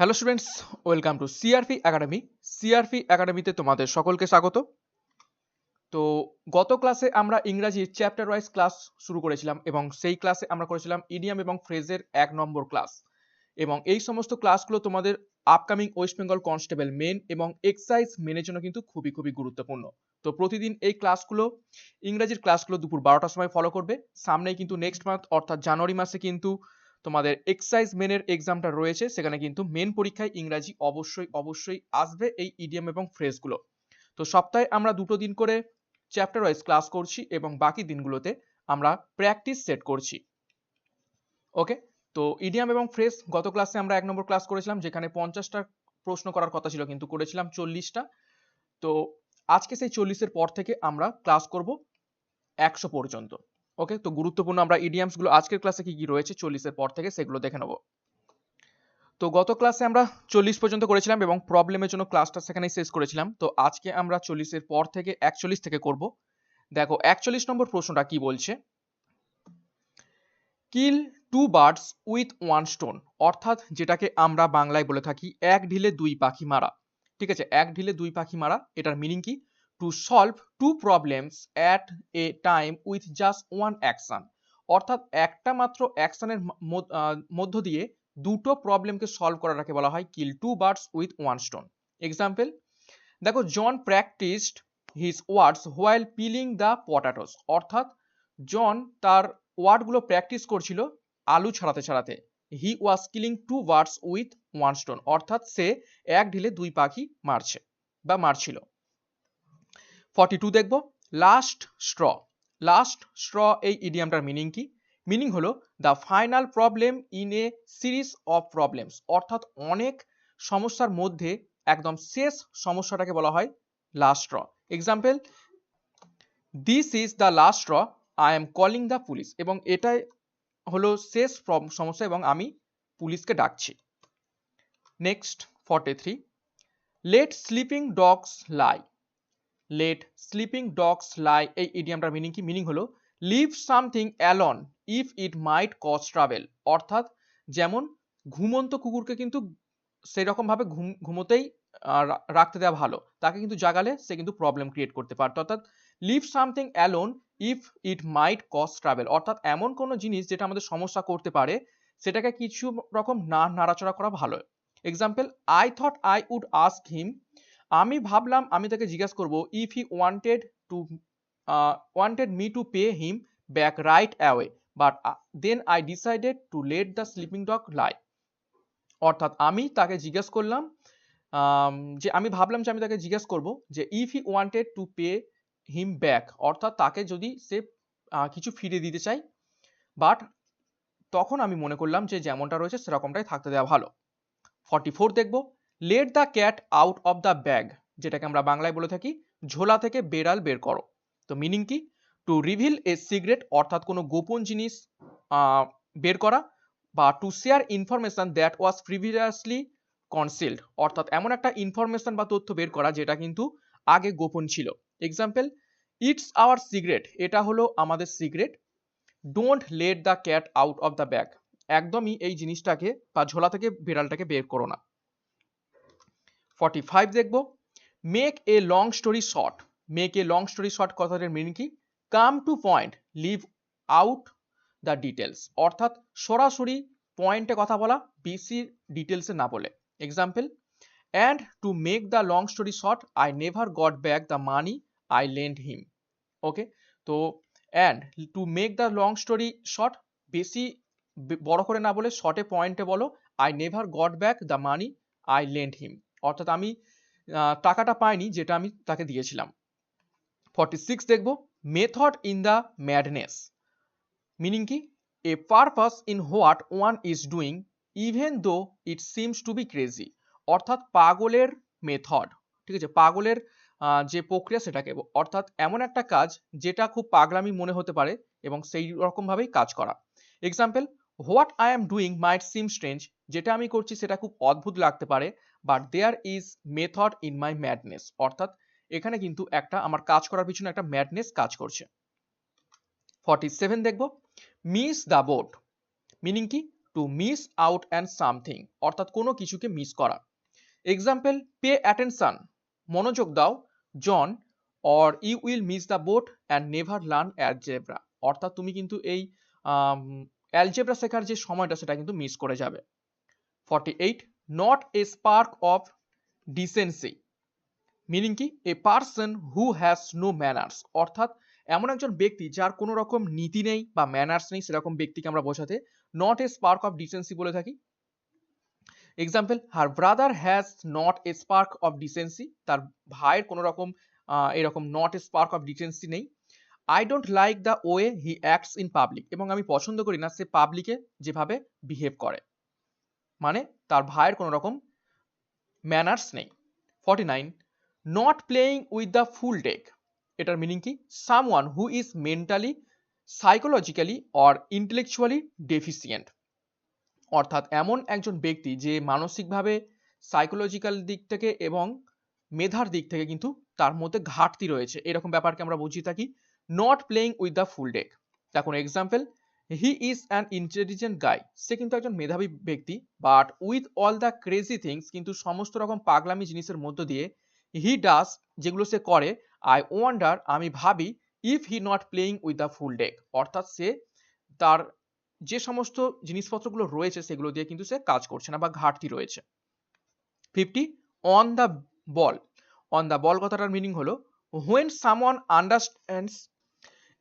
Hello students, welcome to CRP academy. CRP একাডেমিতে তোমাদের সকলকে স্বাগত। তো গত ক্লাসে আমরা ইংরাজির চ্যাপ্টার ওয়াইজ ক্লাস শুরু করেছিলাম এবং সেই ক্লাসে আমরা করেছিলাম ইডিয়াম এবং ফ্রেজের 1 নম্বর ক্লাস। এবং এই সমস্ত ক্লাসগুলো তোমাদের upcoming West Bengal constable main এবং এক্সাইজ মেনের জন্য কিন্তু খুবই খুবই গুরুত্বপূর্ণ। তো প্রতিদিন এই ক্লাসগুলো, ইংরাজির ক্লাসগুলো দুপুর 12টার সময় ফলো করবে। সামনেই কিন্তু নেক্সট মান্থ অর্থাৎ জানুয়ারি মাসে কিন্তু তোমাদের এক্সাইজ মেনের এক্সামটা রয়েছে, সেখানে কিন্তু মেন পরীক্ষায় ইংরাজি অবশ্যই অবশ্যই আসবে এই ইডিয়াম এবং ফ্রেজগুলো। তো সপ্তাহে আমরা 2টো দিন করে চ্যাপ্টার ওয়াইজ ক্লাস করছি এবং বাকি দিনগুলোতে আমরা প্র্যাকটিস সেট করছি। ওকে, তো ইডিয়াম এবং ফ্রেজ গত ক্লাসে আমরা 1 নম্বর ক্লাস করেছিলাম, যেখানে 50টা প্রশ্ন করার কথা ছিল কিন্তু করেছিলাম 40টা। তো আজকে সেই 40-এর পর থেকে আমরা ক্লাস করব 100 পর্যন্ত। ওকে, তো গুরুত্বপূর্ণ আমরা ইডিয়ামসগুলো আজকের ক্লাসে কি কি রয়েছে 40-এর পর থেকে সেগুলো দেখে নেব। তো গত ক্লাসে আমরা 40 পর্যন্ত করেছিলাম এবং প্রবলেমের জন্য ক্লাসটা সেখানেই শেষ করেছিলাম। তো আজকে আমরা 40-এর পর থেকে 41 থেকে করব। দেখো 41 নম্বর প্রশ্নটা কি বলছে, কিল 2 বার্ডস উইথ 1 স্টোন, অর্থাৎ যেটাকে আমরা বাংলায় বলে থাকি এক ঢিলে দুই পাখি মারা। ঠিক আছে, এক ঢিলে দুই পাখি মারা, এটার মিনিং কি? To solve two problems at a time with just one action, অর্থাৎ একটা মাত্র অ্যাকশনের মধ্য দিয়ে দুটো প্রবলেমকে সলভ করাটাকে বলা হয় kill two birds with one stone. Example দেখো, John practised his words while peeling the potatoes, অর্থাৎ জন তার ওয়ার্ডগুলো প্র্যাকটিস করছিল আলু ছাড়াতে ছাড়াতে। He was killing two birds with one stone, অর্থাৎ সে এক ঢিলে দুই পাখি মারছে বা মারছিল। 42 দেখব, লাস্ট স্ট্র। লাস্ট স্ট্র এই ইডিয়ামটার মিনিং কি? মিনিং হলো the final problem in a series of problems, অর্থাৎ অনেক সমস্যার মধ্যে একদম শেষ সমস্যাটাকে বলা হয় last straw. Example, this is the last straw, I am calling the police, এবং এটাই হলো শেষ সমস্যা এবং আমি পুলিশকে ডাকছি। Next 43, let sleeping dogs lie. Let sleeping dogs lie এই ইডিয়ামটার মিনিং কি? মিনিং হলো leave something alone if it might cause travel, অর্থাৎ যেমন ঘুমন্ত কুকুরকে কিন্তু সেরকম ভাবে ঘুমোতেই রাখতে দেওয়া ভালো, তাকে কিন্তু জাগালে সে কিন্তু প্রবলেম ক্রিয়েট করতে পারত। অর্থাৎ leave something alone if it might cause travel, অর্থাৎ এমন কোনো জিনিস যেটা আমাদের সমস্যা করতে পারে সেটাকে কিছু রকম না নাড়াচড়া করা ভালো। Example, I thought I would ask him, আমি ভাবলাম আমি তাকে জিজ্ঞাসা করব, if he wanted me to pay him back right away but then I decided to let the sleeping dog lie, অর্থাৎ আমি তাকে জিজ্ঞেস করলাম যে আমি ভাবলাম যে আমি তাকে জিজ্ঞেস করব যে if he wanted to pay him back, অর্থাৎ তাকে যদি সে কিছু ফিরিয়ে দিতে চাই, বাট তখন আমি মনে করলাম যে যেমনটা রয়েছে সেরকমটাই থাকতে দেওয়া ভালো। 44 দেখব, let the cat out of the bag, যেটাকে আমরা বাংলায় বলে থাকি ঝোলা থেকে বেড়াল বের করো। তো মিনিং কি? টু রিভিল এ সিক্রেট, অর্থাৎ কোনো গোপন জিনিস বের করা, বা to share information that was previously concealed, অর্থাৎ এমন একটা ইনফরমেশন বা তথ্য বের করা যেটা কিন্তু আগে গোপন ছিল। এক্সাম্পল, ইটস আওয়ার সিক্রেট, এটা হলো আমাদের secret. Don't let the cat out of the bag, একদমই এই জিনিসটাকে বা ঝোলা থেকে বিড়ালটাকে বের করো না। 45 দেখব, make a long story short. Make a long story short কথাটার মিনিং কি? Come to point, leave out the details, অর্থাৎ সরাসরি পয়েন্টে কথা বলা, বেশি ডিটেলসে না বলে। Example, and to make the long story short I never got back the money I lend him. Okay, তো and to make the long story short, বেশি বড় করে না বলে শর্টে পয়েন্টে বলো, I never got back the money I lend him, অর্থাৎ আমি টাকাটা পাইনি যেটা আমি তাকে দিয়েছিলাম। 46 দেখব, method in the madness. Meaning কি? A purpose in what one is doing even though it seems to be crazy, অর্থাৎ পাগলের মেথড। ঠিক আছে, পাগলের যে প্রক্রিয়া সেটাকে, অর্থাৎ এমন একটা কাজ যেটা খুব পাগলামি মনে হতে পারে এবং সেই রকম ভাবেই কাজ করা। Example, what I am doing might seem strange, যেটা আমি করছি সেটা খুব অদ্ভুত লাগতে পারে, but there is method in my madness, অর্থাৎ এখানে কিন্তু একটা আমার কাজ করার পিছনে একটা ম্যাডনেস কাজ করছে। 47 দেখব, মিস দ্য বোট। মিনিং কি? To miss out and something, অর্থাৎ কোনো কিছুকে মিস করা। এক্সাম্পল, পে অ্যাটেনশন, মনোযোগ দাও, John, or you will miss the boat and never learn algebra, অর্থাৎ তুমি কিন্তু এই অ্যালজেব্রা শেখার যে সময়টা সেটা কিন্তু মিস করে যাবে। 48, not a spark of decency, meaning কি? A person who has no manners, অর্থাৎ এমন একজন ব্যক্তি যার কোনো রকম নীতি নেই বা ম্যানার্স নেই, সেরকম ব্যক্তিকে আমরা বোঝাতে not a spark of decency বলে থাকি। Example, her brother has not a spark of decency, তার ভাইয়ের কোনো রকম এরকম not a spark of decency নেই। I don't like the way he acts in public, এবং আমি পছন্দ করি না সে পাবলিকে যেভাবে বিহেভ করে, মানে তার ভাইয়ের কোনো রকম ম্যানার্স নেই। 49, not playing with the full deck, এটার মিনিং কি? Someone who is mentally, psychologically or intellectually deficient, অর্থাৎ এমন একজন ব্যক্তি যে মানসিকভাবে, সাইকোলজিক্যাল দিক থেকে এবং মেধার দিক থেকে কিন্তু তার মধ্যে ঘাটতি রয়েছে, এরকম ব্যাপারকে আমরা বুঝিয়ে থাকি not playing with the full deck. দেখুন example, he is an intelligent guy, সে কিন্তু একজন মেধাবী ব্যক্তি, but with all the crazy things, কিন্তু সমস্ত রকম পাগলামি জিনিসের মধ্য দিয়ে, হি ডাস, যেগুলো সে করে, আই ওয়ান্ডার, আমি ভাবি, if he not playing with the full deck, অর্থাৎ সে তার যে সমস্ত জিনিসপত্রগুলো রয়েছে সেগুলো দিয়ে কিন্তু সে কাজ করছে না বা ঘাটতি রয়েছে। 50, on the ball, on the বল কথাটার মিনিং হলো when someone understands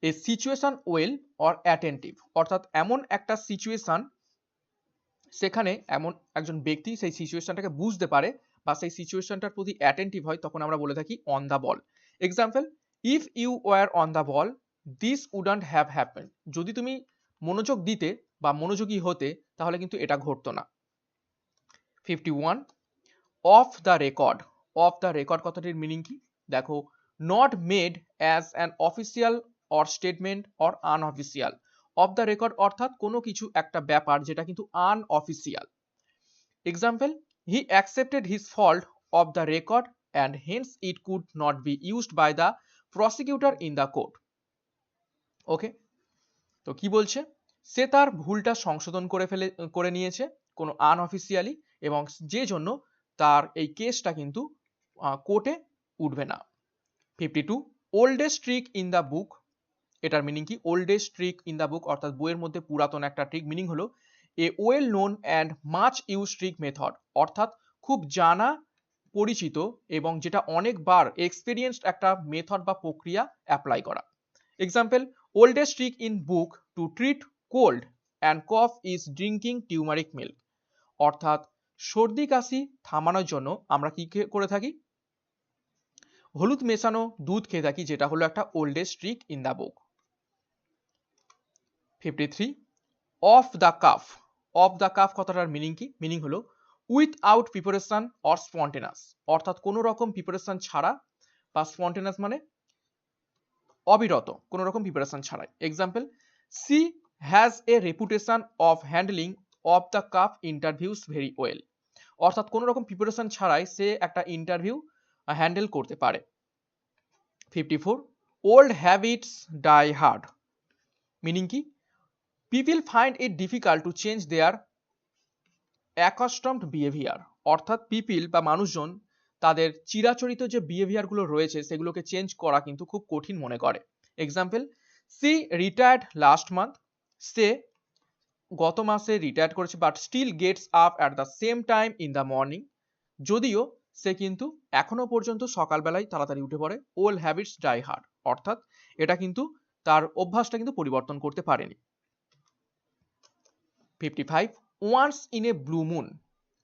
a situation well or attentive, অর্থাৎ এমন একটা সিচুয়েশন, সেখানে এমন একজন ব্যক্তি সেই সিচুয়েশনটাকে বুঝতে পারে বা সেই সিচুয়েশনটার প্রতি অ্যাটেন্টিভ হয়, তখন আমরা বলে থাকি on the ball. Example, if you were on the ball this wouldn't have happen, যদি তুমি মনোযোগ দিতে বা মনোযোগী হতে তাহলে কিন্তু এটা ঘটতো না। 51, off the record, off the record কথাটির মিনিং কি? দেখো, not made as an official or statement or unofficial, off the record অর্থাৎ কোনো কিছু একটা ব্যাপার যেটা কিন্তু unofficial. Example, he accepted his fault off the record and hence it could not be used by the prosecutor in the court. Okay, তো কি বলছে? সে তার ভুলটা সংশোধন করে নিয়েছে কোনো আনঅফিসিয়ালি, এবং যে জন্য তার এই কেসটা কিন্তু কোর্টে উঠবে না। 52, oldest trick in the book, এটার মিনিং কি? Oldest trick in the book অর্থাৎ বইয়ের মধ্যে পুরাতন একটা ট্রিক, মিনিং হলো a well known and much use trick method, অর্থাৎ খুব জানা, পরিচিত এবং যেটা অনেকবার এক্সপেরিয়েন্সড একটা মেথড বা প্রক্রিয়া অ্যাপ্লাই করা। Example, oldest trick in book to treat cold and cough is drinking turmeric milk, অর্থাৎ সর্দি কাশি থামানোর জন্য আমরা কি করে থাকি? হলুদ মেশানো দুধ খেয়ে থাকি, যেটা হলো একটা oldest trick in the book. 53, of the calf, of the calf কথাটার মিনিং কি? মিনিং হলো উইথআউট প্রিপারেশন অর স্পন্টেনাস, অর্থাৎ কোনো রকম প্রিপারেশন ছাড়া, বা স্পন্টেনাস মানে অবিরত, কোনো রকম প্রিপারেশন ছাড়াই। Example, she has a reputation of handling of the calf interviews very well, অর্থাৎ কোনো রকম প্রিপারেশন ছাড়াই সে একটা ইন্টারভিউ হ্যান্ডেল করতে পারে। 54, old habits die hard, meaning কি? People find it difficult to change their accustomed behaviour, অর্থাৎ পিপল বা মানুষজন তাদের চিরাচরিত যে বিহেভিয়ারগুলো রয়েছে সেগুলোকে চেঞ্জ করা কিন্তু খুব কঠিন মনে করে। Example, she retired last month, সে গত মাসে রিটায়ার্ড করেছে, but still gets up at the same time in the morning, যদিও সে কিন্তু এখনো পর্যন্ত সকালবেলায় তাড়াতাড়ি উঠে পড়ে। ওল্ড হ্যাবিটস ডাই হার্ড, অর্থাৎ এটা কিন্তু তার অভ্যাসটা কিন্তু পরিবর্তন করতে পারেনি। 55, once in a blue moon,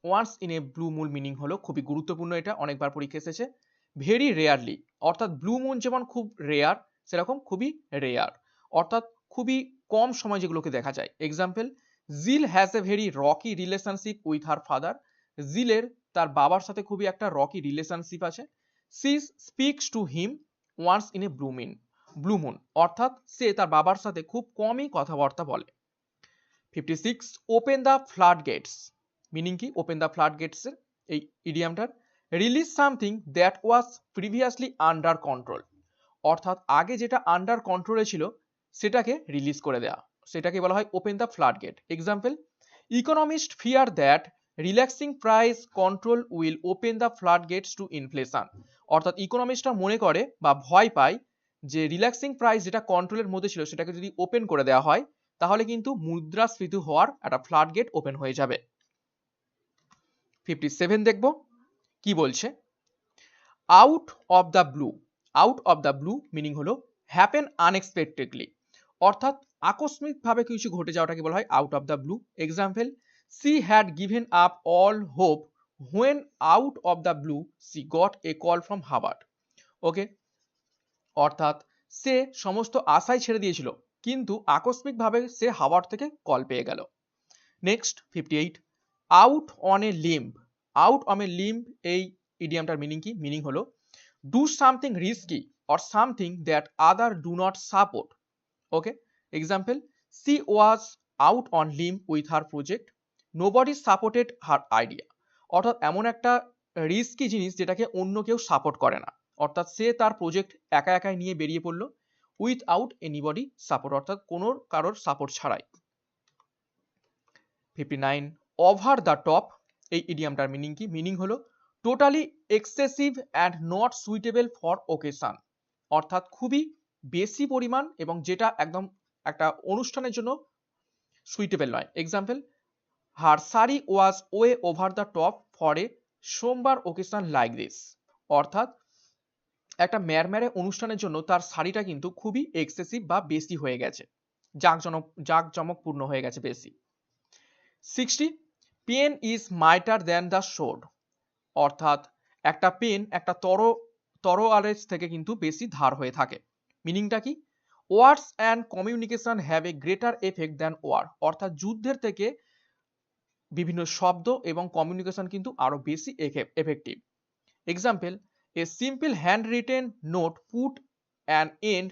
once in a blue moon meaning হলো, খুবই গুরুত্বপূর্ণ, এটা অনেকবার পরীক্ষা এসেছে, ভেরি রেয়ারলি, অর্থাৎ ব্লু মুন যেমন খুব রেয়ার, সেরকম খুবই রেয়ার, অর্থাৎ খুবই কম সময় যেগুলোকে দেখা যায়। Example, Jill has a very rocky relationship with her father, জিলের তার বাবার সাথে খুবই একটা রকি রিলেশনশিপ আছে। She speaks to him once in a blue moon, অর্থাৎ সে তার বাবার সাথে খুব কমই কথাবার্তা বলে। 56, open the flood gates, meaning কি? ওপেন দ্য ফ্লাড গেটস এর এই ইডিয়ামটার, release something that was previously under control, অর্থাৎ আগে যেটা আন্ডার কন্ট্রোলে ছিল সেটাকে রিলিজ করে দেওয়া, সেটাকে বলা হয় open the floodgate. Example, economist fear that relaxing price control will open the flood Gates to inflation. অর্থাৎ ইকোনমিস্টরা মনে করে বা ভয় পায় যে রিল্যাক্সিং প্রাইস যেটা কন্ট্রোলের মধ্যে ছিল সেটাকে যদি ওপেন করে দেওয়া হয় তাহলে কিন্তু মুদ্রাস্ফীতি হওয়ার একটা ফ্লাড গেট ওপেন হয়ে যাবে। 57 দেখব কি বলছে। Out of the blue, out of the blue meaning হলো হ্যাপেন আনএক্সপেক্টেডলি, অর্থাৎ আকস্মিকভাবে কিছু ঘটে যাওয়াটাকে বলা হয় out of the blue. Example, she had given up all hope when out of the blue she got a call from Harvard. ওকে, অর্থাৎ সে সমস্ত আশাই ছেড়ে দিয়েছিল কিন্তু আকস্মিকভাবে সে হাওয়ার্ড থেকে কল পেয়ে গেল। Next 58, out on a limb, out on a limb এই ইডিয়ামটার মিনিং কি? মিনিং হলো do something risky or something that other do not support. Okay, example, she was out on limb with her project, nobody supported her idea. অর্থাৎ এমন একটা risky জিনিস যেটাকে অন্য কেউ সাপোর্ট করে না, অর্থাৎ সে তার প্রজেক্ট একা একাই নিয়ে বেরিয়ে পড়লো উইথআউট এনিবডি সাপোর্ট, অর্থাৎ কোনো কারোর সাপোর্ট ছাড়াই। 59, ওভার দ্য টপ এই ইডিয়ামটার মিনিং কি? মিনিং হলো totally excessive and not suitable for occasion, অর্থাৎ খুবই বেশি পরিমাণ এবং যেটা একদম একটা অনুষ্ঠানের জন্য সুইটেবল নয়। Example, her sari was way over the top for a সোমবার ওকেশন লাইক দিস, অর্থাৎ একটা ম্যারম্যারে অনুষ্ঠানের জন্য তার শাড়িটা কিন্তু খুবই এক্সেসিভ বা বেশি হয়ে গেছে, জাঁকজমকপূর্ণ হয়ে গেছে বেশি। 60, pen is mightier than the sword, অর্থাৎ একটা পেন একটা তরোয়ালের থেকে কিন্তু বেশি ধার হয়ে থাকে। মিনিংটা কি? Words and communication have a greater effect than war, অর্থাৎ যুদ্ধের থেকে বিভিন্ন শব্দ এবং কমিউনিকেশন কিন্তু আরো বেশি effective. Example, a simple handwritten note put an end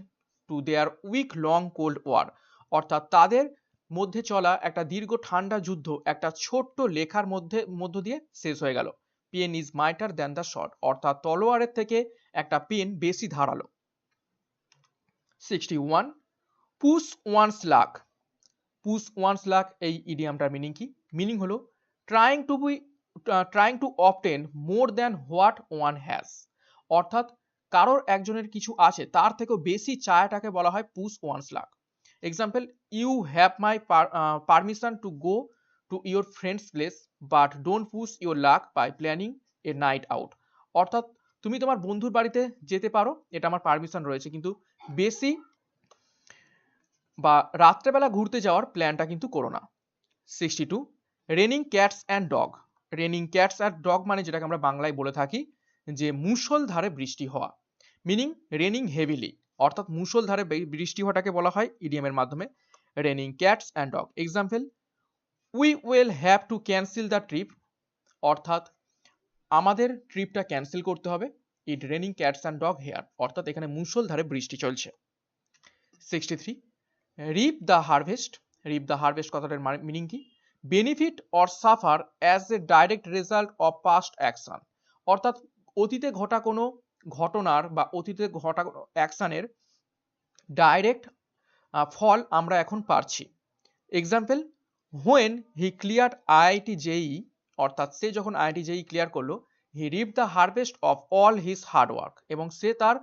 to their week long cold war, অর্থাৎ তাদের মধ্যে চলা একটা দীর্ঘ ঠান্ডা যুদ্ধ একটা ছোট্ট লেখার মধ্য দিয়ে শেষ হয়ে গেল। Pen is mightier than the sword, অর্থাৎ তলোয়ারের থেকে একটা পেন বেশি ধারালো। 61, push one's luck, push one's luck এই ইডিয়ামটার মিনিং কি? মিনিং হলো trying to obtain more than what one has, অর্থাৎ কারোর একজনের কিছু আছে তার থেকেও বেশি চায়টাকে বলা হয় push one's luck. Example, you have my permission to go to your friend's place but don't push your luck by planning a night out, অর্থাৎ তুমি তোমার বন্ধুর বাড়িতে যেতে পারো, এটা আমার পারমিশন রয়েছে, কিন্তু বেশি বা রাত্রেবেলা ঘুরতে যাওয়ার প্ল্যানটা কিন্তু করো না। 62, raining cats and dog, raining cats and dog মানে যেটাকে আমরা বাংলায় বলে থাকি যে মুষলধারে বৃষ্টি হওয়া। মিনিং রেনিং হেভিলি, অর্থাৎ মুষলধারে বৃষ্টি হওয়াটাকে বলা হয় ইডিয়ামের মাধ্যমে raining cats and dog. Example, we will have to cancel the trip, অর্থাৎ আমাদের ট্রিপটা ক্যান্সেল করতে হবে। It raining cats and dog here, অর্থাৎ এখানে মুষলধারে বৃষ্টি চলছে। 63, reap the harvest, reap the harvest কথাটার মিনিং কি? Benefit or suffer as a direct result of past action, অর্থাৎ অতীতে ঘটা কোনো ঘটনার বা অতীতে ঘটা কোনো অ্যাকশনের ডাইরেক্ট ফল আমরা এখন পাচ্ছি। Example, when he clear IIT JEE, অর্থাৎ সে যখন আইআইটি জেই ক্লিয়ার করলো, he reap the harvest of all his hard work, এবং সে তার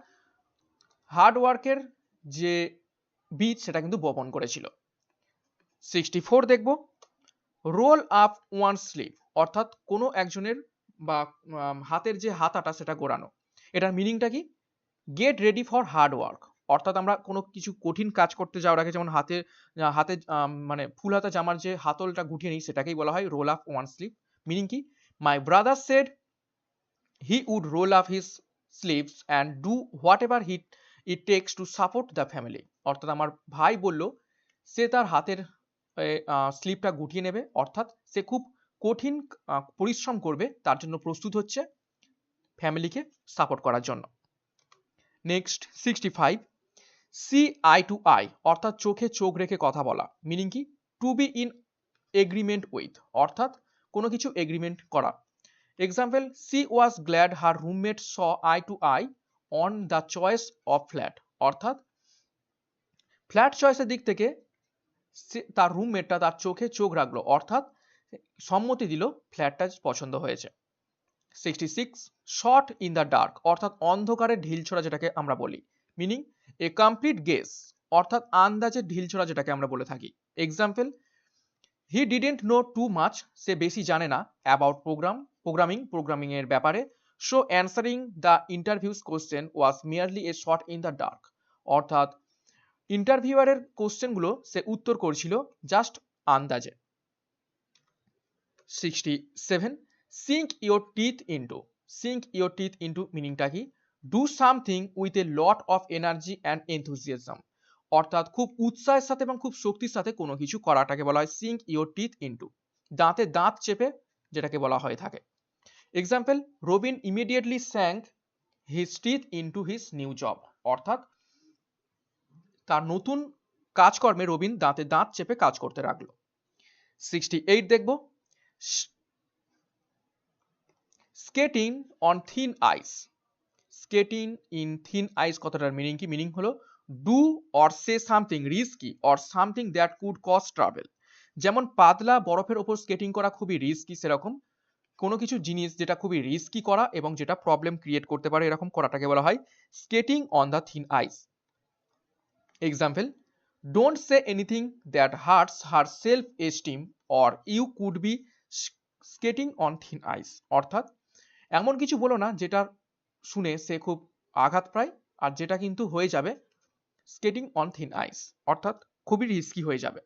হার্ডওয়ার্কের যে বীজ সেটা কিন্তু বপন করেছিল। 64 দেখব, রোল আপ ওয়ান স্লিভ, অর্থাৎ কোনো একজনের বা হাতের যে হাতাটা সেটা গোড়ানো। এটার মিনিংটা কি? Get ready for hard work, অর্থাৎ আমরা কোনো কিছু কঠিন কাজ করতে যাওয়ার আগে যেমন হাতে হাতে মানে ফুল হাতা জামার যে হাতলটা গুটিয়ে নিই সেটাকেই বলা হয় roll up one sleeve. Meaning কি? My brother said he would roll up his sleeves and do whatever it takes to support the family, অর্থাৎ আমার ভাই বলল সে তার হাতের স্লিভটা গুটিয়ে নেবে, অর্থাৎ সে খুব কঠিন পরিশ্রম করবে, তার জন্য প্রস্তুত হচ্ছে ফ্যামিলিকে সাপোর্ট করার জন্য। Next 65, see eye to eye, অর্থাৎ চোখে চোখ রেখে কথা বলা। মিনিং কি? To be in agreement with, অর্থাৎ কোনো কিছু এগ্রিমেন্ট করা। Example, she was glad her roommate saw eye to eye on the choice of flat, অর্থাৎ ফ্ল্যাট চয়েসের দিক থেকে তার রুমমেটটা তার চোখে চোখ রাখলো, অর্থাৎ সম্মতি দিল, ফ্ল্যাটটা পছন্দ হয়েছে। 66 শট ইন দ্য ডার্ক অর্থাৎ অন্ধকারে ঢিল ছোড়া যেটাকে আমরা বলি, মিনিং এ কমপ্লিট গেস অর্থাৎ আন্দাজে ঢিল ছোড়া যেটাকে আমরা বলে থাকি। Example, he didn't know too much, সে বেশি জানে না, অ্যাবাউট প্রোগ্রামিং এর ব্যাপারে, so answering the interviews question was merely a shot in the dark অর্থাৎ ইন্টারভিউয়ারের কোশ্চেনগুলো সে উত্তর করছিল জাস্ট আন্দাজে। 67 সিঙ্ক ইয়োর টিথ ইনটু মিনিংটা কি, do something with a lot of energy and enthusiasm অর্থাৎ খুব উৎসাহের সাথে এবং খুব শক্তির সাথে কোনো কিছু করাটাকে বলা হয় সিঙ্ক ইয়োর টিথ ইনটু, দাঁতে দাঁত চেপে যেটাকে বলা হয়ে থাকে। Example, Robin immediately sank his teeth into his new job অর্থাৎ তার নতুন কাজকর্মে রবিন দাঁতে দাঁত চেপে কাজ করতে লাগলো। 68 দেখব, skating on thin ice. Skating in thin ice কথাটার মিনিং কি, মিনিং হলো do or say something risky or something that could cause trouble. যেমন পাতলা বরফের ওপর স্কেটিং করা খুবই রিস্কি, সেরকম কোনো কিছু জিনিস যেটা খুবই রিস্কি করা এবং যেটা প্রবলেম ক্রিয়েট করতে পারে এরকম করাটাকে বলা হয় skating on the thin ice. Example, don't say anything that hurts herself esteem or you could be skating on thin ice অর্থাৎ এমন কিছু বলো না যেটা শুনে সে খুব আঘাত পায় আর যেটা কিন্তু হয়ে যাবে স্কেটিং অন থিন আইস অর্থাৎ খুবই রিস্কি হয়ে যাবে।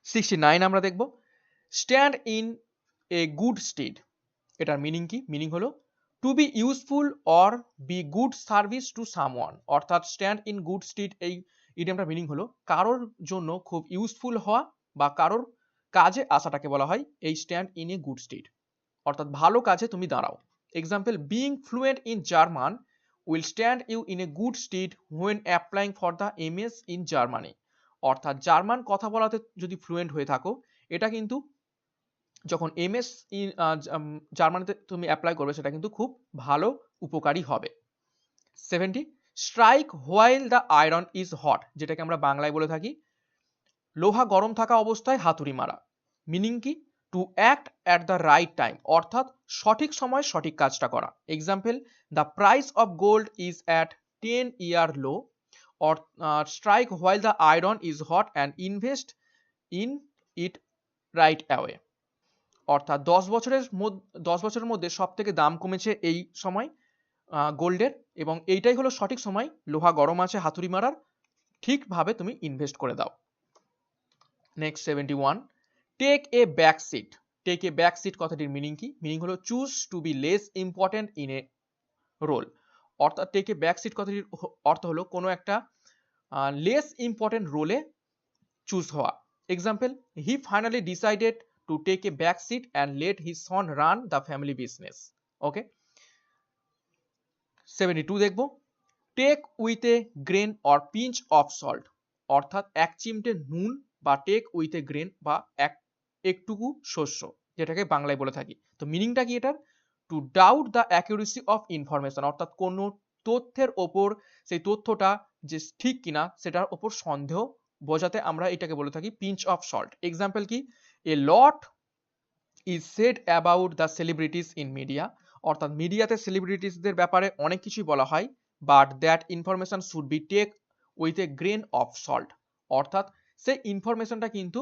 69 আমরা দেখব, stand in a good stead. এটার মিনিং কি, মিনিং হলো to be useful or be good service to someone অর্থাৎ স্ট্যান্ড ইন গুড স্টেড এই ইডিয়ামটার মিনিং হলো কারোর জন্য খুব ইউজফুল হওয়া বা কারোর কাজে আসাটাকে বলা হয় এই stand in a good stead অর্থাৎ ভালো কাজে তুমি দাঁড়াও। Example, being fluent in German will stand you in a good stead when applying for the MS in Germany অর্থাৎ জার্মান কথা বলাতে যদি ফ্লুয়েন্ট হয়ে থাকো এটা কিন্তু যখন এমএস ইন জার্মানিতে তুমি অ্যাপ্লাই করবে সেটা কিন্তু খুব ভালো উপকারী হবে। 70 strike while the iron is hot যেটাকে আমরা বাংলায় বলে থাকি লোহা গরম থাকা অবস্থায় হাতুড়ি মারা। মিনিং কি, to act at the right time অর্থাৎ সঠিক সময় সঠিক কাজটা করা। Example, the price of gold is at 10 year low or strike while the iron is hot and invest in it right away অর্থাৎ 10 বছরের মধ্যে সব থেকে দাম কমেছে এই সময় গোল্ডের এবং এইটাই হলো সঠিক সময়, লোহা গরম আছে হাতুড়ি মারার, ঠিকভাবে তুমি ইনভেস্ট করে দাও। Next 71 take a back seat. Take a back seat কথাটির মিনিং কি, মিনিং হলো choose to be less important in a role অর্থাৎ টেক এ ব্যাক সিট কথাটির অর্থ হলো কোনো একটা লেস ইম্পর্টেন্ট রোলে চুজ হওয়া। Example, he finally decided to take a back seat and let his son run the family business. Okay, 72 দেখব, take with a grain or pinch of salt অর্থাৎ এক চিমটে নুন বা টেক উইথ এ গ্রেন বা একটুকু শস্য যেটাকে বাংলায় বলে থাকি। তো মিনিংটা কি এটার, to doubt the accuracy of information অর্থাৎ কোনো তথ্যের ওপর সেই তথ্যটা যে ঠিক কিনা সেটার ওপর সন্দেহ বোঝাতে আমরা এটাকে বলে থাকি পিঞ্চ অফ সল্ট। এক্সাম্পল কি, a lot is said about the celebrities in media অর্থাৎ মিডিয়াতে সেলিব্রিটিসদের ব্যাপারে অনেক কিছুই বলা হয় but that information should be take with a grain of salt অর্থাৎ সেই ইনফরমেশনটা কিন্তু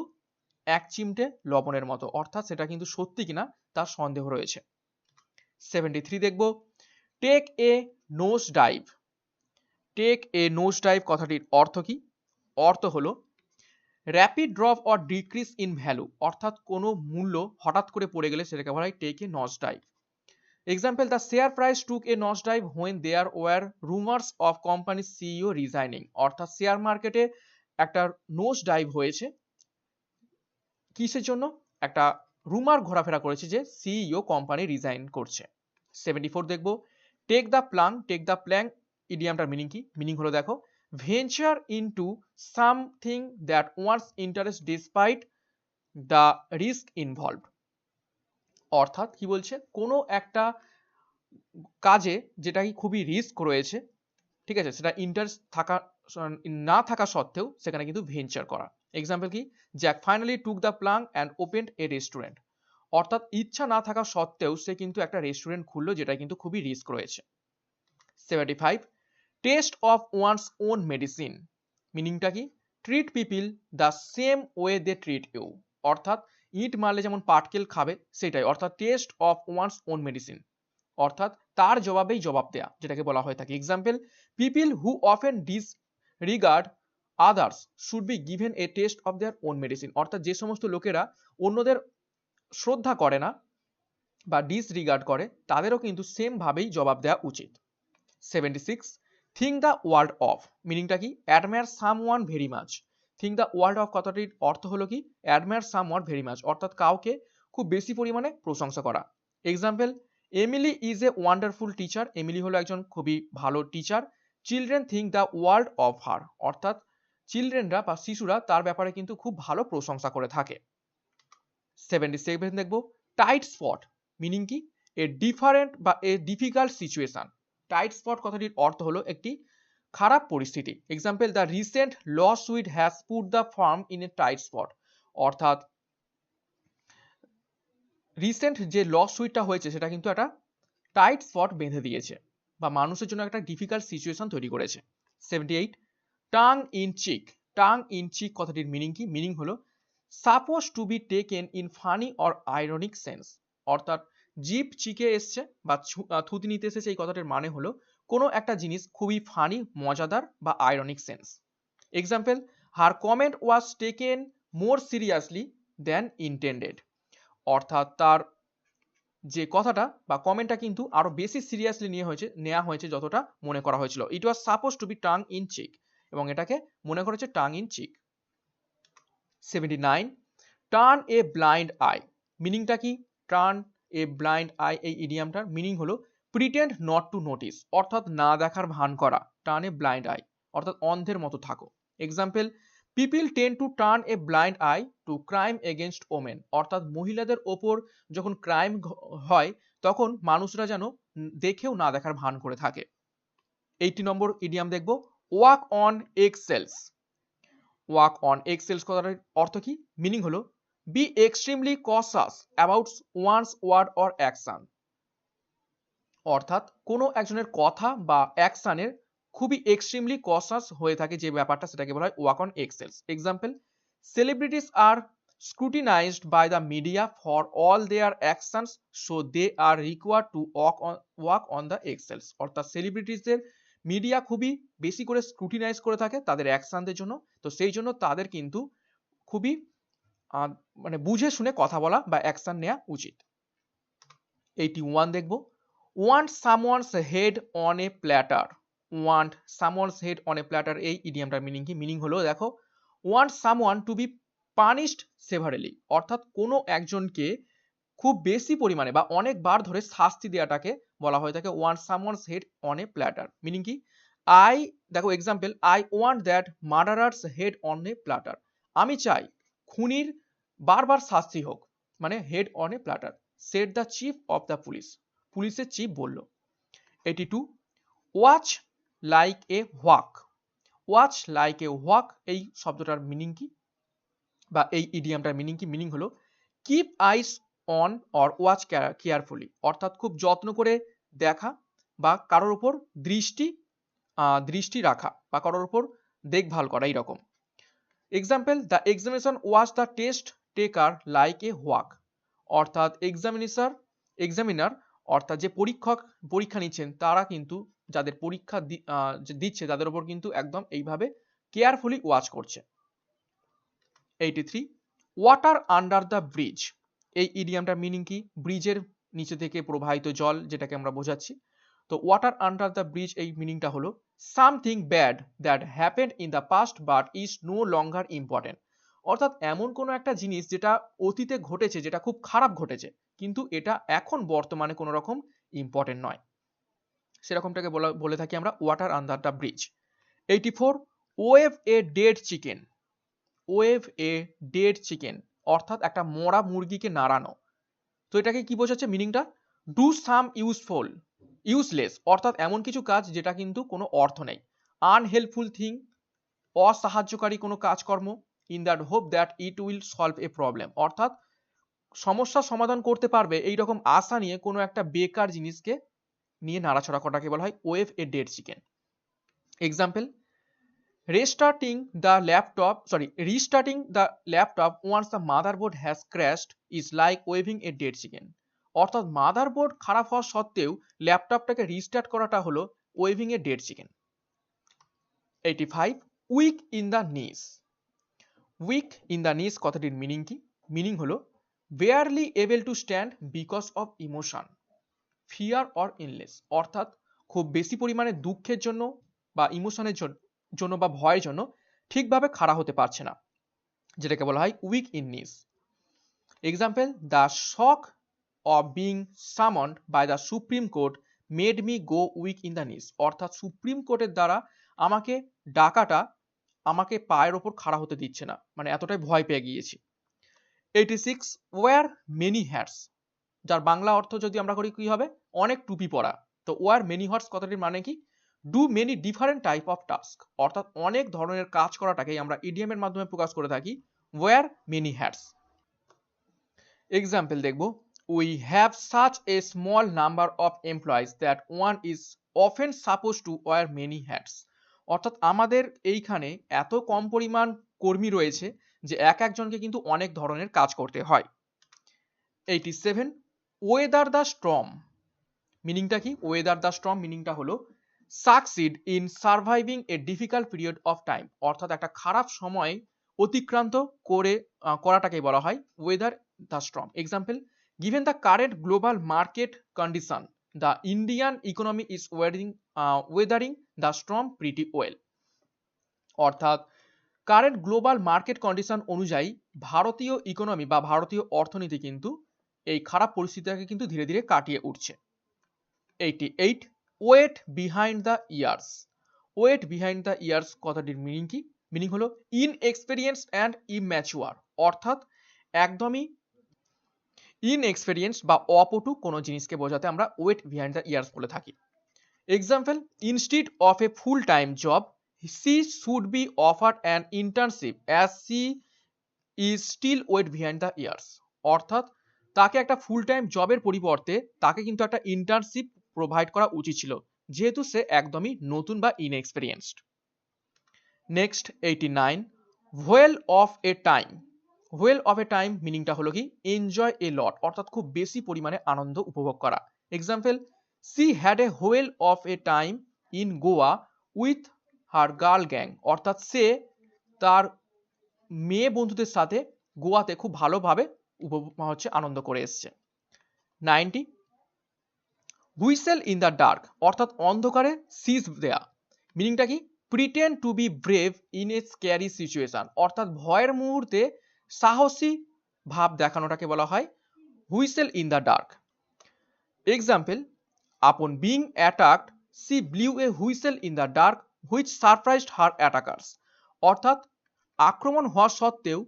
এক চিমটে লবণের মতো অর্থাৎ সেটা কিন্তু সত্যি কিনা তার সন্দেহ রয়েছে। 73 দেখব, take a nose dive. Take a nose dive কথাটির অর্থ কি, অর্থ হলো rapid drop or decrease in value অর্থাৎ কোনো মূল্য হঠাৎ করে পড়ে গেলে সেটাকে বলা হয় take a nose dive. Example, the share price took a nose dive when there were rumours of company CEO resigning অর্থাৎ শেয়ার মার্কেটে একটা নোজ ডাইভ হয়েছে কিসের জন্য, একটা রুমার ঘোরাফেরা করেছে যে সিইও কোম্পানি রিজাইন করছে। 74 দেখব, টেক দ্য প্ল্যাং ইডিয়ামটার মিনিং কি, মিনিং হলো দেখো venture into something that one's interest despite the risk involved অর্থাৎ কি বলছে, কোনো একটা কাজে যেটা কি খুবই রিস্ক রয়েছে, ঠিক আছে, সেটা ইন্টারেস্ট থাকা না থাকা সত্ত্বেও সেখানে কিন্তু ভেঞ্চার করা। এক্সাম্পল কি, Jack finally took the Planck and opened A restaurant. অর্থাৎ ইচ্ছা না থাকা সত্ত্বেও সে কিন্তু একটা রেস্টুরেন্ট খুললো, যেটা কিন্তু খুবই রিস্ক রয়েছে। 75, taste of one's own medicine. মিনিংটা কি, treat people the same way they treat you. অর্থাৎ ইট মারলে যেমন পাটকেল খাবে সেটাই, অর্থাৎ taste of one's own medicine, অর্থাৎ তার জবাবেই জবাব দেয়া, যেটাকে বলা হয়ে থাকে। Example, people who often disregard others should be given a taste of their own medicine. অর্থাৎ যে সমস্ত লোকেরা অন্যদের শ্রদ্ধা করে না বা ডিসরিগার্ড করে, তাদেরও কিন্তু সেম ভাবেই জবাব দেওয়া উচিত। 76, থিঙ্ক দ্য ওয়ার্ল্ড অফ। মিনিংটা কি, admire someone very much. Think the world of কথাটির অর্থ হলো কি, অ্যাডমায়ার সামওয়ান ভেরি মাচ, অর্থাৎ কাউকে খুব বেশি পরিমাণে প্রশংসা করা। Example, Emily is a wonderful teacher. Emily হলো একজন খুবই ভালো teacher. Children think the world of her. অর্থাৎ চিলড্রেনরা বা শিশুরা তার ব্যাপারে কিন্তু খুব ভালো প্রশংসা করে থাকে। 77 দেখব, টাইট স্পট। মিনিং কি, এ ডিফারেন্ট বা a difficult situation. Tight spot কথাটির অর্থ হলো একটি খারাপ পরিস্থিতি। Example, the recent law suit has put the firm in a tight spot. অর্থাৎ রিসেন্ট যে ল সুইটটা হয়েছে সেটা কিন্তু একটা টাইট স্পট বেঁধে দিয়েছে বা মানুষের জন্য একটা ডিফিকাল্ট সিচুয়েশন তৈরি করেছে। 78, tongue in cheek. Tongue in cheek কথাটির মিনিং কি, মিনিং হলো suppose to be taken in funny or ironic sense. অর্থাৎ জিভ চিকে এসছে বা থুতি নিতে এসেছে, এই কথাটির মানে হলো কোনো একটা জিনিস খুবই ফানি, মজাদার বা ironic sense. Example, her comment was taken more seriously than intended. অর্থাৎ তার যে কথাটা বা কমেন্টটা কিন্তু আরো বেশি সিরিয়াসলি নেওয়া হয়েছে যতটা মনে করা হয়েছিল। It was suppose to be tongue in cheek, এবং এটাকে মনে করেছে tongue in cheek. 79, turn a blind eye. মিনিংটা কি, টার্ন এ ব্লাইন্ড আই এই ইডিয়ামটার মিনিং হলো প্রিটেন্ড নট টু নোটিস, অর্থাৎ না দেখার ভান করা। টার্ন এ ব্লাইন্ড আই অর্থাৎ অন্ধের মতো থাকো। Example, people tend to turn a blind eye to crime against women. অর্থাৎ মহিলাদের ওপর যখন ক্রাইম হয় তখন মানুষরা যেন দেখেও না দেখার ভান করে থাকে। 80 নম্বর ইডিয়াম দেখব, walk on eggshells. Walk on eggshells কথার অর্থ কি, মিনিং হলো be extremely cautious about one's word or action. অর্থাৎ কোনো একজনের কথা বা অ্যাকশনের খুবই এক্সট্রিমলি কসাস হয়ে থাকে যে ব্যাপারটা, সেটাকে বলা হয় walk on eggshells. Example, celebrities are scrutinized by the media for all their actions, so they are required to walk on the eggshells. অর্থাৎ সেলিব্রিটিসদের মিডিয়া খুবই বেশি করে স্ক্রুটিনাইজ করে থাকে তাদের অ্যাকশনদের জন্য, তো সেই জন্য তাদের কিন্তু খুবই মানে বুঝে শুনে কথা বলা বা অ্যাকশন নেওয়া উচিত। 81 দেখব, want someone's head on a platter. Want someone's head on a platter এই ইডিয়ামটার মিনিং কি, মিনিং হলো দেখো, want someone to be punished সেভারেলি। অর্থাৎ কোনো একজনকে খুব বেশি পরিমাণে বা অনেকবার ধরে শাস্তি দেওয়াটাকে বলা হয়ে থাকে want someone's head on a platter. Meaning কি, আই দেখো example, I want that murderer's head on a platter. আমি চাই খুনির বারবার শাস্তি হোক, মানে head on a platter. Said the chief of the police, পুলিশের চিফ বলল। 82, watch like a hawk. Watch like a hawk এই শব্দটার মিনিং কি বা এই ইডিয়ামটার মিনিং কি, মিনিং হলো keep eyes on or watch carefully. অর্থাৎ খুব যত্ন করে দেখা বা কারোর উপর দৃষ্টি রাখা বা কারোর উপর দেখভাল করা এইরকম। Example, the examination watch the test taker like a hawk. অর্থাৎ এক্সামিনার অর্থাৎ যে পরীক্ষা নিচ্ছেন তারা কিন্তু যাদের পরীক্ষা দিচ্ছে তাদের উপর কিন্তু একদম এইভাবে কেয়ারফুলি ওয়াচ করছে। 83, ওয়াটার আন্ডার দ্য ব্রিজ এই ইডিয়ামটার মিনিং কি, ব্রিজের নিচে থেকে প্রবাহিত জল যেটাকে আমরা বোঝাচ্ছি। তো ওয়াটার আন্ডার দ্য ব্রিজ এই মিনিংটা হলো something bad that happened in the past but is no longer important. অর্থাৎ এমন কোনো একটা জিনিস যেটা অতীতে ঘটেছে, যেটা খুব খারাপ ঘটেছে, কিন্তু এটা এখন বর্তমানে কোনো রকম ইম্পর্টেন্ট নয়, সেরকমটাকে বলে থাকি আমরা water under the bridge. 84, wave A dead chicken. Wave A dead chicken অর্থাৎ একটা মরা মুরগিকে নাড়ানো। তো এটাকে কি বোঝাচ্ছে, মিনিংটা ডু সাম ইউজলেস, অর্থাৎ এমন কিছু কাজ যেটা কিন্তু কোনো অর্থ নেই। আনহেল্পফুল থিং, অসাহায্যকারী কোনো কাজকর্ম। in that hope that it will solve a problem, অর্থাৎ সমস্যার সমাধান করতে পারবে এইরকম আশা নিয়ে কোনো একটা বেকার জিনিসকে নিয়ে নাড়াছড়া করাটাকে বলা হয় wave A dead chicken. Example, restarting the laptop once the motherboard has crashed is like waving a dead chicken, অর্থাৎ মাদারবোর্ড খারাপ হওয়া সত্ত্বেও ল্যাপটপটাকে রিস্টার্ট করাটা হলো waving a dead chicken. 85, weak in the knees. Weak in the knees কথাটির meaning কি? Meaning হলো barely able to stand because of emotion, fear or illness, অর্থাৎ খুব বেশি পরিমাণে দুঃখের জন্য বা ইমোশনের জন্য বা ভয়ের জন্য ঠিকভাবে খাড়া হতে পারছে না, যেটাকে বলা হয় weak in knees. Example, the shock of being summoned by the supreme court made me go weak in the knees, অর্থাৎ সুপ্রিম কোর্টের দ্বারা আমাকে ডাকাটা আমাকে পায়ের ওপর খাড়া হতে দিচ্ছে না, মানে এতটাই ভয় পেয়ে গিয়েছি। 86, ওয়ার মেনি হ্যাটস, যার বাংলা অর্থ যদি আমরা করি কি হবে? অনেক টুপি পরা। তো ওয়ার মেনি হ্যাটস কথাটির মানে কি? Do many different type of task, অর্থাৎ অনেক ধরনের কাজ করাটাকেই আমরা ইডিয়ামের মাধ্যমে প্রকাশ করে থাকি ওয়ার মেনি হ্যাটস। এক্সাম্পল দেখব, we have such a small number of employees that one is often suppose two were many hats, অর্থাৎ আমাদের এইখানে এত কম পরিমাণ কর্মী রয়েছে যে এক একজনকে কিন্তু অনেক ধরনের কাজ করতে হয়। 87, ওয়েদার দ্য স্টর্ম। মিনিংটা কি? ওয়েদার দ্য স্টর্ম মিনিংটা হলো succeed in surviving A difficult period of time, অর্থাৎ একটা খারাপ সময় অতিক্রান্ত করাটাকে বলা হয় whether the storm. Example, given the current global market condition the Indian economy is Wuthering the storm pretty well, অর্থাৎ কারেন্ট গ্লোবাল মার্কেট কন্ডিশন অনুযায়ী ভারতীয় ইকোনমি বা ভারতীয় অর্থনীতি কিন্তু এই খারাপ পরিস্থিতিটাকে কিন্তু ধীরে ধীরে কাটিয়ে উঠছে। 88, wet behind the ears. Wet behind the ears কথাটির মিনিং কি? মিনিং হলো ইনএক্সপেরিয়েন্স অ্যান্ড ইম্যাচুয়ার, অর্থাৎ একদমই ইনএক্সপেরিয়েন্স বা অপটু কোনো জিনিসকে বোঝাতে আমরা ওয়েট বিহাইন্ড দ্য ইয়ার্স বলে থাকি। Example, instead of A full time job she should be offered an internship as she is still wait behind the years, অর্থাৎ তাকে একটা ফুল টাইম জবের পরিবর্তে তাকে কিন্তু একটা ইন্টার্নশিপ প্রোভাইড করা উচিত ছিল, যেহেতু সে একদমই নতুন বা inexperienced. Next 89, whale of a time. Whale of a time মিনিংটা হলো কি? এনজয় এ লট, অর্থাৎ খুব বেশি পরিমাণে আনন্দ উপভোগ করা। Example, she had a whale of a time in Goa with her girl gang, অর্থাৎ সে তার মেয়ে বন্ধুদের সাথে গোয়াতে খুব ভালোভাবে আনন্দ করে এসছে। 90, হুইসেল ইন দ্য ডার্ক, অর্থাৎ অন্ধকারে সিজ দেয়া। মিনিংটা কি? Pretend to be brave in a scary situation, অর্থাৎ ভয়ের মুহূর্তে সাহসী ভাব দেখানোটাকে বলা হয় whistle in the dark. Example, upon being attacked she blew a whistle in the dark which surprised her attackers, অর্থাৎ আক্রমণ হওয়া সত্ত্বেও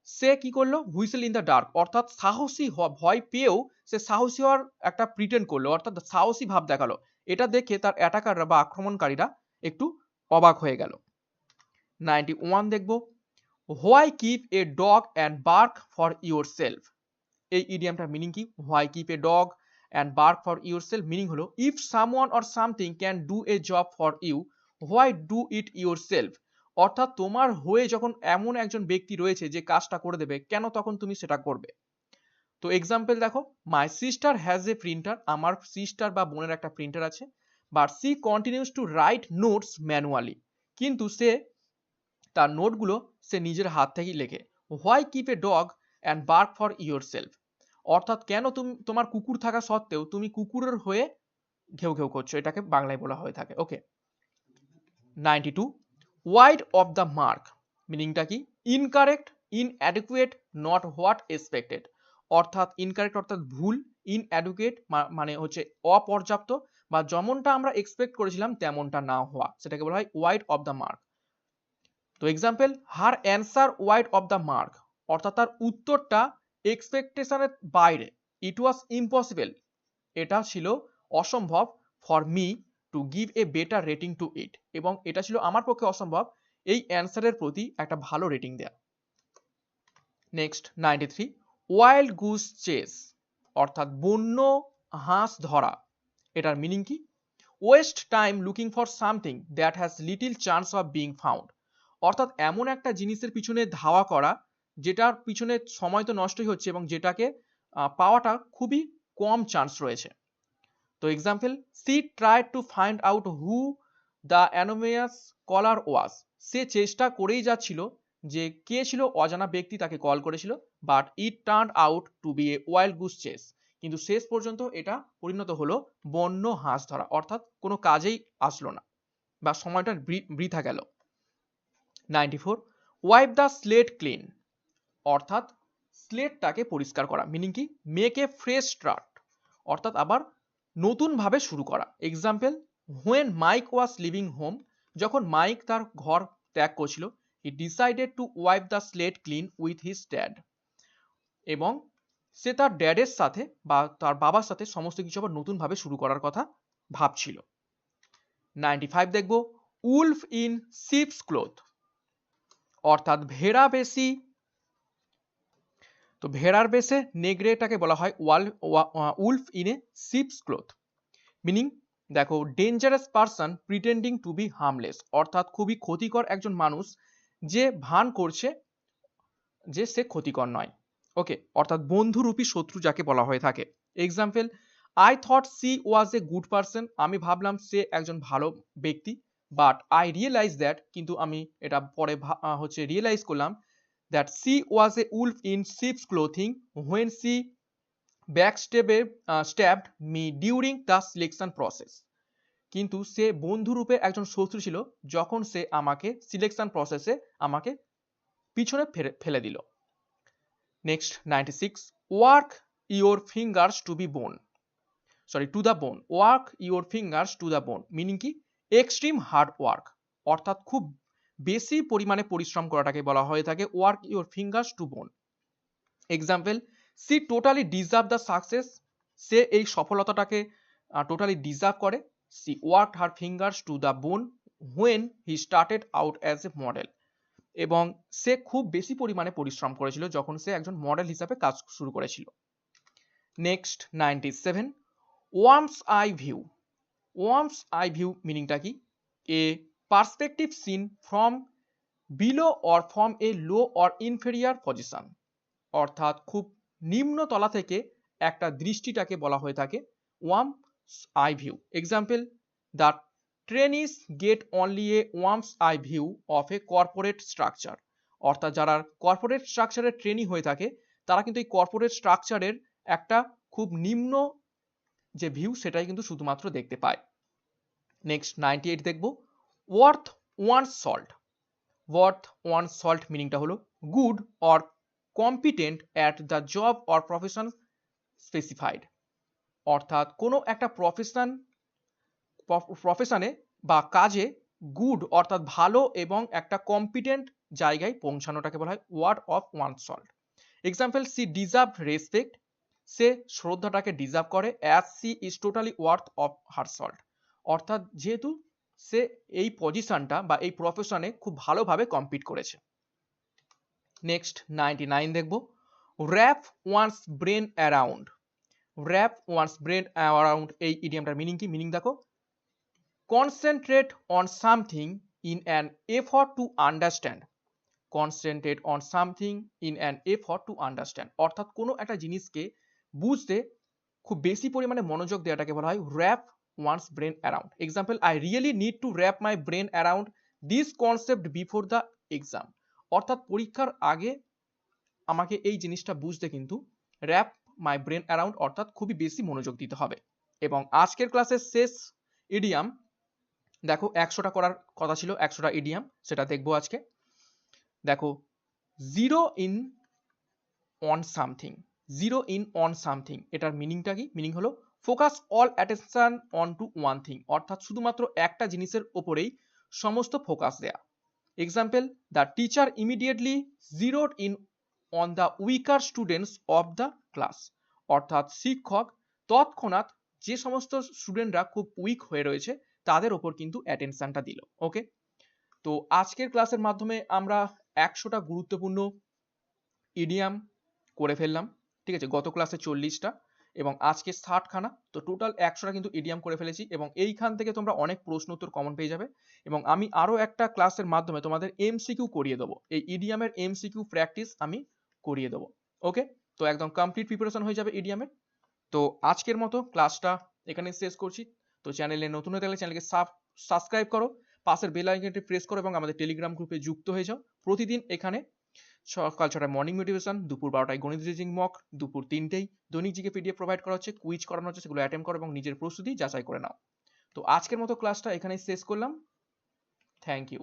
সে কি করলো? হুইসেল ইন দ্য ডার্ক, অর্থাৎ সাহসী ভয় পেয়েও সে সাহসী হওয়ার একটা প্রিটেন্ড করলো, অর্থাৎ সাহসী ভাব দেখালো। এটা দেখে তার অ্যাটাকাররা বা আক্রমণকারীরা একটু অবাক হয়ে গেল। 91 দেখব, why keep a dog and bark for yourself. এই ইডিয়ামটার মিনিং কি? Why keep a dog and bark for yourself meaning হলো if someone or something can do a job for you why do it yourself, অর্থাৎ তোমার হয়ে যখন এমন একজন ব্যক্তি রয়েছে যে কাজটা করে দেবে, কেন তখন তুমি সেটা করবে? তো এক্সাম্পল দেখো, my sister has a printer, আমার সিস্টার বা বোনের একটা প্রিন্টার আছে, but she continues to write notes manually, কিন্তু সে তার নোটগুলো সে নিজের হাত থেকেই লেখে। Why keep a dog and bark for yourself, অর্থাৎ কেন তুমি তোমার কুকুর থাকা সত্ত্বেও তুমি কুকুরের হয়ে ঘেউ ঘেউ করছো, এটাকে বাংলায় বলা হয়ে থাকে। ওকে। 92, ওয়াইড অফ দ্য মার্ক মিনিংটা কি? Incorrect, inadequate, not what expected, অর্থাৎ ইনকারেক্ট অর্থাৎ ভুল, ইনঅ্যাডিকুয়েট মানে হচ্ছে অপর্যাপ্ত বা যেমনটা আমরা এক্সপেক্ট করেছিলাম তেমনটা না হওয়া, সেটাকে বলা হয় ওয়াইড অফ দ্য মার্ক। তো example, her answer wide of the mark, অর্থাৎ তার উত্তরটা এক্সপেকটেশনের বাইরে। ইট ওয়াজ ইম্পসিবল, এটা ছিল অসম্ভব, for me to give a better rating to it, এবং এটা ছিল আমার পক্ষে অসম্ভব এই অ্যান্সারের প্রতি একটা ভালো রেটিং দেয়া। নেক্সট 93, ওয়াইল্ড গুস চেস অর্থাৎ বন্য হাঁস ধরা, এটার মিনিং কি? Waste time looking for something that has little chance of being found, অর্থাৎ এমন একটা জিনিসের পিছনে ধাওয়া করা যেটার পিছনে সময় তো নষ্টই হচ্ছে এবং যেটাকে পাওয়াটা খুবই কম চান্স রয়েছে। তো example, she tried to find out who the anonymous caller was, সে চেষ্টা করেই যাচ্ছিল যে কে ছিল অজানা ব্যক্তি তাকে কল করেছিল, but it turn out to be a wild goose chase, কিন্তু শেষ পর্যন্ত এটা পরিণত হলো বন্য হাঁস ধরা, অর্থাৎ কোনো কাজেই আসলো না বা সময়টা বৃথা গেল। 94, ওয়াইপ দ্য স্লেট ক্লিন অর্থাৎ স্লেটটাকে পরিষ্কার করা, মিনিং কি? মেক এ ফ্রেশ স্টার্ট অর্থাৎ আবার নতুনভাবে শুরু করা। Example, when Mike was leaving home, যখন মাইক তার ঘর ত্যাগ করছিল, he decided to wipe the slate clean with his dad, এবং সে তার ড্যাডের সাথে বা তার বাবার সাথে সমস্ত কিছু আবার নতুনভাবে শুরু করার কথা ভাবছিল। 95 দেখব, উলফ ইন শিপস ক্লোথ অর্থাৎ ভেড়া বেশি, তো ভেড়ার বেশে নেগড়েটাকে বলা হয় wolf in a sheep's cloth, meaning দেখো dangerous person pretending to be harmless অর্থাৎ খুবই ক্ষতিকর একজন মানুষ যে ভান করছে যে সে ক্ষতিকর নয়। ওকে, অর্থাৎ বন্ধুরূপী শত্রু যাকে বলা হয়ে থাকে। Example, I thought C was a good person, আমি ভাবলাম সে একজন ভালো ব্যক্তি, বাট আই রিয়েলাইজ দ্যাট, কিন্তু আমি এটা পরে রিয়েলাইজ করলাম that she was a wolf in sheep's clothing when she stabbed me during the selection process, কিন্তু সে বন্ধুরূপে একজন শত্রু ছিল যখন সে আমাকে সিলেকশন প্রসেসে আমাকে পিছনে ফেলে দিল। Next 96, work your fingers to be bone to the bone, work your fingers to the bone, meaning কি? এক্সট্রিম হার্ড ওয়ার্ক অর্থাৎ খুব বেশি পরিমাণে পরিশ্রম করাটাকে বলা হয়ে থাকে work your fingers to bone. Example, she totally deserve the success, সে এই সফলতাটাকে টোটালি ডিজার্ভ করে। She work her fingers to the bone when he started out as a model, এবং সে খুব বেশি পরিমাণে পরিশ্রম করেছিল যখন সে একজন মডেল হিসাবে কাজ শুরু করেছিল। Next 97, worm's eye view, worm's eye view মিনিংটা কি? A perspective seen from below or from a low or inferior position, অর্থাৎ খুব নিম্ন তলা থেকে একটা দৃষ্টিটাকে বলা হয়ে থাকে worms eye view. Example, the ট্রেনিস gate only a worms eye view of A corporate structure, অর্থাৎ যারা কর্পোরেট স্ট্রাকচারের ট্রেনি হয়ে থাকে তারা কিন্তু এই কর্পোরেট স্ট্রাকচারের একটা খুব নিম্ন যে ভিউ সেটাই কিন্তু শুধুমাত্র দেখতে পায়। নেক্সট 98 দেখব, worth one salt, worth one salt মিনিংটা হলো good or competent at the job or profession specified, অর্থাৎ কোনো একটা প্রফেশনে বা কাজে গুড অর্থাৎ ভালো এবং একটা কম্পিটেন্ট জায়গায় পৌঁছানোটাকে বলা হয় worth of one salt. Example, she deserve respect, সে শ্রদ্ধাটাকে ডিজার্ভ করে, as she is totally worth of her salt, অর্থাৎ যেহেতু সে এই পজিশনটা বা এই প্রফেশনে খুব ভালোভাবে কম্পিট করেছে। নেক্সট 99 দেখব, wrap one's brain around, wrap one's brain around এই ইডিয়ামটার মিনিং কি? মিনিং দেখো, concentrate on something in an effort to understand, concentrate on something in an effort to understand, অর্থাৎ কোনো একটা জিনিসকে বুঝতে খুব বেশি পরিমাণে মনোযোগ দেওয়াটাকে বলা হয় wrap one's brain around. Example, I really need to wrap my brain around this concept before the exam, অর্থাৎ পরীক্ষার আগে আমাকে এই জিনিসটা বুঝতে কিন্তু র্যাপ মাই ব্রেন অ্যারাউন্ড অর্থাৎ খুবই বেশি মনোযোগ দিতে হবে। এবং আজকের ক্লাসের শেষ ইডিয়াম দেখো, 100টা করার কথা ছিল, 100টা ইডিয়াম সেটা দেখবো আজকে। দেখো, zero in on something, zero in on something এটার মিনিংটা কি? মিনিং হলো focus all attention on to one thing, অর্থাৎ শুধুমাত্র একটা জিনিসের ওপরেই সমস্ত ফোকাস দেয়া। Example, the teacher immediately zeroed in on the weaker students of the class, অর্থাৎ শিক্ষক তৎক্ষণাৎ যে সমস্ত স্টুডেন্টরা খুব উইক হয়ে রয়েছে তাদের ওপর কিন্তু অ্যাটেনশনটা দিল। ওকে, তো আজকের ক্লাসের মাধ্যমে আমরা 100টা গুরুত্বপূর্ণ ইডিয়াম করে ফেললাম, ঠিক আছে, গত ক্লাসে 40টা এবং আজকে 60খানা, তো টোটাল 100টা কিন্তু ইডিয়াম করে ফেলেছি এবং এইখান থেকে তোমরা অনেক প্রশ্ন উত্তর কমন পেয়ে যাবে এবং আমি আরো একটা ক্লাসের মাধ্যমে তোমাদের এমসিকিউ করিয়ে দেবো, এই ইডিয়ামের এমসিকিউ প্র্যাকটিস আমি করিয়ে দেবো। ওকে, তো একদম কমপ্লিট প্রিপারেশন হয়ে যাবে ইডিয়ামের। তো আজকের মতো ক্লাসটা এখানে শেষ করছি। তো চ্যানেলে নতুন হয়ে থাকলে চ্যানেলকে সাবস্ক্রাইব করো, পাশের বেল আইকনটি প্রেস করো এবং আমাদের টেলিগ্রাম গ্রুপে যুক্ত হয়ে যাও। প্রতিদিন এখানে সকাল 6টায় মর্নিং মোটিভেশন, দুপুর 12টায় গণিত রিজিং মক, দুপুর 3টেই দৈনিক জিকে পিডিএফ প্রোভাইড করা হচ্ছে, কুইজ করানো হচ্ছে, সেগুলো অ্যাটেম্প করো এবং নিজের প্রস্তুতি যাচাই করে নাও। তো আজকের মতো ক্লাসটা এখানেই শেষ করলাম। Thank you.